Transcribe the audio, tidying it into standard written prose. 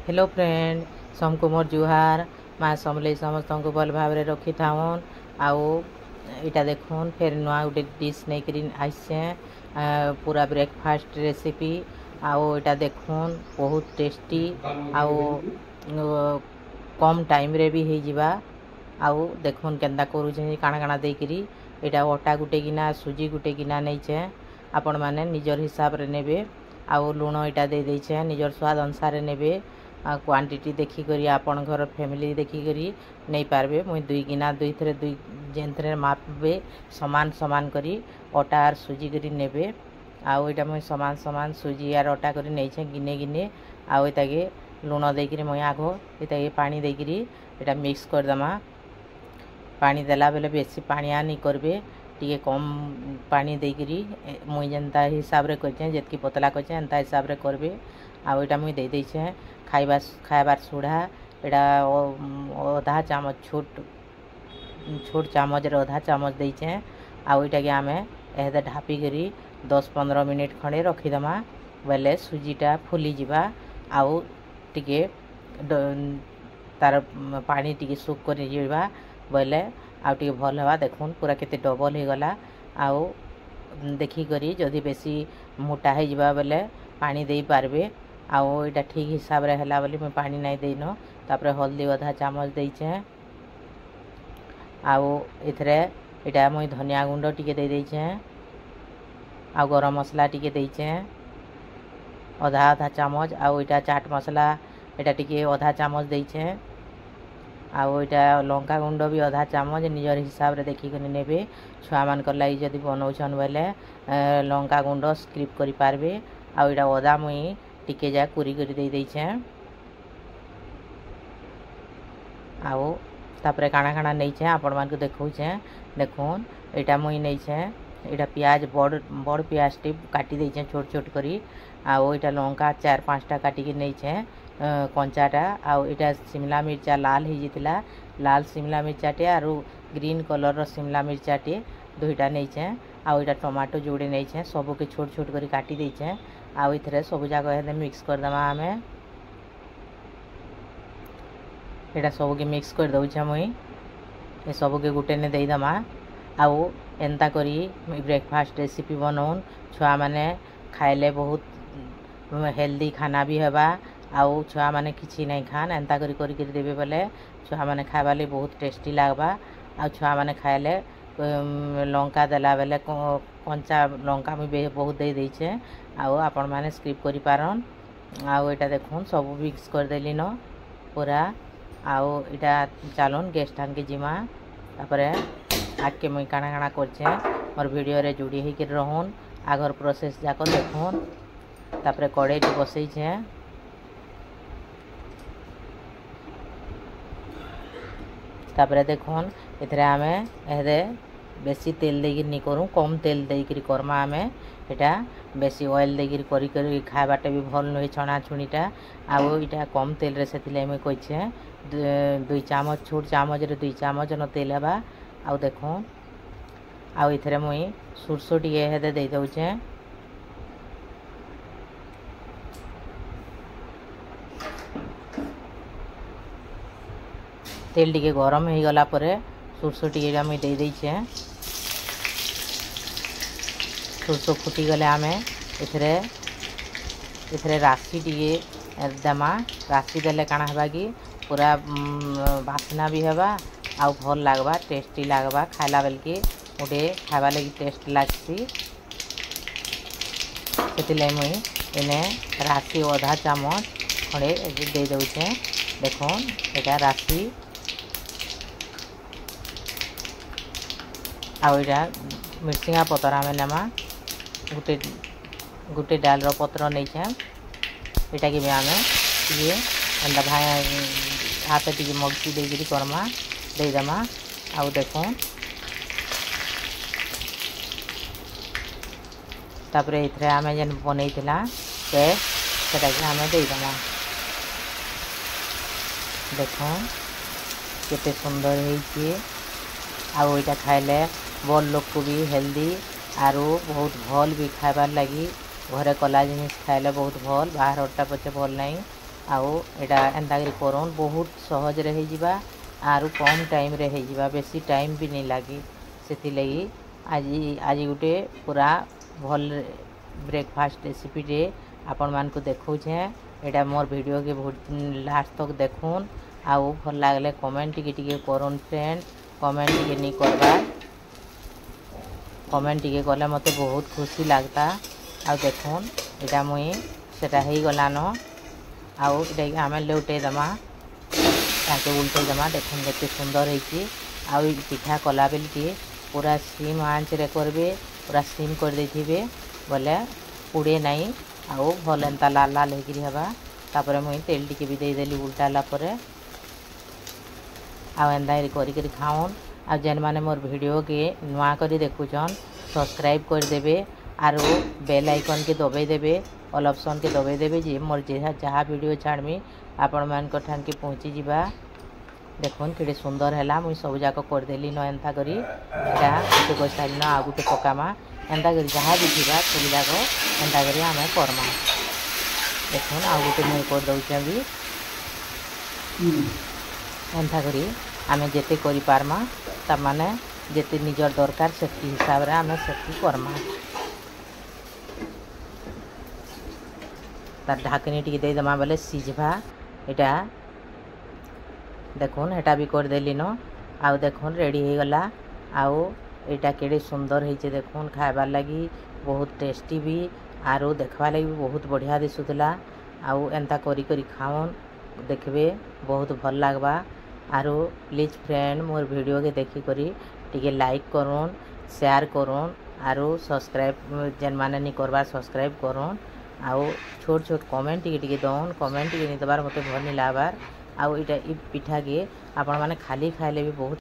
hello friend समको मोर जुहार माँ समले समस्त को भल भाव रखी थाउन आउ इटा देखुन फिर नुआ गोटे डिश नहीं करी आइसे पूरा ब्रेकफास्ट रेसिपी आउ इटा देखुन बहुत टेस्टी आउ कम टाइम रे भी हो जावा आउ देखुन केन्ता करूँ काଣା काଣା देकरी इटा अटा गुटे गिना सुजी गुटे गिना नहीं आपण मैंने निजर हिसाब रे नेबे आउ लुण इटा दे देछे निजर स्वाद अनुसार नेबे क्वांटिटी देखिकी आपण घर फैमिली देखिकी नहीं पारबे मुई दुई गिना दुई थरे दुई जेन थरे मापबे समान समान करी अटा आर सुजी करी नेबे आउ इटा मुई समान समान सुजी आर अटा करी नहींछे गिने गिने आउ इताके लुण देकरी मुई आगो इताके पानी देकरी इटा मिक्स कर दमा पानी देला बेले बेसी पानिया नहीं करबे टिके कम पानी देकरी मुई जेनता हिसाब रे करछे जेतकी पतला करछे एंता हिसाब रे करबे आउ इटा मुई दे देछे खाइबार सोढ़ा एटा आधा चामच छोट चामच रे आधा चामच देछे आउ इटा के आमे एदे ढापी करी 10-15 मिनिट खंडे रखीदमा बेले सुजीटा फुली जिबा आउ टिके तार पानी टिके सुख कर जिबा बेले आउ टिके भल हवा देखुन पूरा केते डबल हो गला आउ देखी करी जदि बेसी मोटा हो जिबा बेले पानी दे पारबे आउ इटा ठीक हिसाब रे हला बोली मैं पानी नहीं देन तापर हल्दी आधा चामच देछे आउ इथरे इटा मुई धनिया गुंड टिके दे देछे आउ गरम मसला टिके देछे आधा चामच आउ इटा चाट मसला इटा टिके आधा चामच देछे आउ इटा लंका गुंड भी आधा चामच निजर हिसाब रे देखि कने नेबे छुआ मान कर लागि जदि बनौछन बेले लंका गुंड स्किप करि पारबे आउ इटा अदा मुई टिके जा कुरी करी दे देछे आउ तापरे काना काना नहीं छे आपण मान को देखौछे देखुन एटा मुई नहीं छे एटा प्याज बड़ प्याज टी काटी देछे छोट छोट करी आउ एटा लंका 4-5टा काटी के नहीं छे कंचाटा आउ एटा शिमला मिर्चा लाल ही जितला लाल शिमला मिर्चाटे आरु ग्रीन कलर रो शिमला मिर्चाटे दुईटा नहीं छे आउ एटा टमाटो जोड़े नहीं छे सबो के छोट छोट करी काटी देछे आउ इथरे सब जाक मिक्स कर दमा आमे एटा सब के मिक्स कर दउछे मुई ए सब के गुटे ने देई दमा आउ एंता करी ब्रेकफास्ट रेसिपी बनौन छुआ माने खाइले बहुत हेल्दी खाना भी हेबा आउ छुआ माने किछि नहीं खान एंता करी देबे बेले छुआ माने खाइबा ले बहुत टेस्टी लागबा आउ छुआ माने खाइले लंका देला बेले कंचा लंका भी बहुत दे देछे आउ आपण माने स्किप करि पारन आउ एटा देखुन सब मिक्स कर देली न पूरा आउ एटा चालुन गैस टांग के जिमा तापरे आके मुई काना काना करछे मोर वीडियो रे जुड़ी हे के रहन आगर प्रोसेस जाको देखुन तापरे कड़ाई टी बसई छे तापरे देखुन इथरे आमे एदे बेसी तेल देकी नहीं करूँ कम तेल देकी करमा आमे एटा बेसी ऑयल देकी करी खाबाटे भी भल नुहे छणा छुणीटा आउ इटा कम तेल रे सेतिले मैं कइछे 2 चामच छोट चामच रे 2 चामच न तेल हबा आउ देखो आउ इथरे मुई सुरसो टिके हेदे दे दउछे तेल टिके गरम हो गला परे सुरसो टिके मुई दे देछे सुरसो फुटी गले आमे इथरे राशि टिके दमा राशि देले काना हबा कि पूरा बासना भी हबा आउ भल लागबा टेस्टी लागबा खाइला बेल के गोटे खाइबा लगी टेस्ट लागसी सेतिले मुई एने राशि आधा चामच खड़े दे दउछे देखुन एटा राशि आउ एटा मिर्चिंगा पतर आमे नेमा गुटे डाल रो पत्र नहीं छे एटा के आमे ये अंडा भाई हाथ टी मगसी देगी करमा दे दमा आउ देखो तापरे इथरे आमे जेन बनैतिला सेटा के आमे दे दमा देखो केते सुंदर होइछे आउ एटा खाइले बड़ लोग को भी हेल्दी आरो बहुत भल भी खाइबार लगी घरे कला जिनिस खाइले बहुत भल बाहर अटा पचे भल नहीं आउ एटा एंता करी करूँ बहुत सहज रे ही जिबा आरु कम टाइम रे ही जिबा बेसी टाइम भी नहीं लगी से लगी आज गोटे पूरा भल ब्रेकफास्ट रेसिपी रे आपण मान को देखौछे एटा मोर वीडियो के लास्ट तक देखून आउ भल लागले कमेंट टिके करूँ फ्रेंड कमेंट टिके नहीं करबा कमेंट टिके कले मते बहुत खुशी लगता आ देखून एटा मुई सेटा ही गलानो आउ एटा आमे लौटे दमा ताके उल्टे दमा देखून केते सुंदर हेची आउ पिठा कला बेलके पूरा सिम आंच रे करबे पूरा सिम कर देथिबे बोले पुड़े नहीं आउ भल एंता लाल लाल हेकरी हबा तापरे मुई तेल टिके भी दे देली उल्टाला परे आ एंता करी खाऊन आ जेन माने मोर वीडियो के नुआ करी देखुचन सब्सक्राइब कर देबे आरो बेल आइकन के दबाई देबे ऑल ऑप्शन के दबाई देबे जे मोर जहाँ वीडियो छाड़मी आपण मान को ठान के पहुँची जिबा देखुन केड़े सुंदर हैला मुई सब जाक कर देली न एंता करी एटा गुटे गोसाली न आ गुटे पकामा एंता करी जहाँ भी थिबा सब जाक एंता करी आमे करमा देखुन आ गुटे मुई कर दउचे भी एंता करी आमे जेते करि पारमा ता माने जेते निजर दरकार सेति हिसाब रे आमे सेति करमा तार ढाकनी टिके दे दमा बेले सिझबा एटा देखुन एटा भी कर देली न आउ देखुन रेडी हो गला आउ एटा केड़े सुंदर हेचे देखुन खाइबार लगी बहुत टेस्टी भी आरो देखबा लगी बहुत बढ़िया दिसुतला आउ एंता करी खाऊन देखबे बहुत भल लागबा आरो प्लीज फ्रेंड मोर वीडियो के देखी करी टिके लाइक करूँ शेयर करूँ आरो सब्सक्राइब जेन माने नहीं करबा सब्सक्राइब करूँ आउ छोट छोट कमेंट टिके दौन कमेंट टिके नहीं दबार मते भल नहीं लागबार आउ इटा पिठा के आपण माने खाली खाइले भी बहुत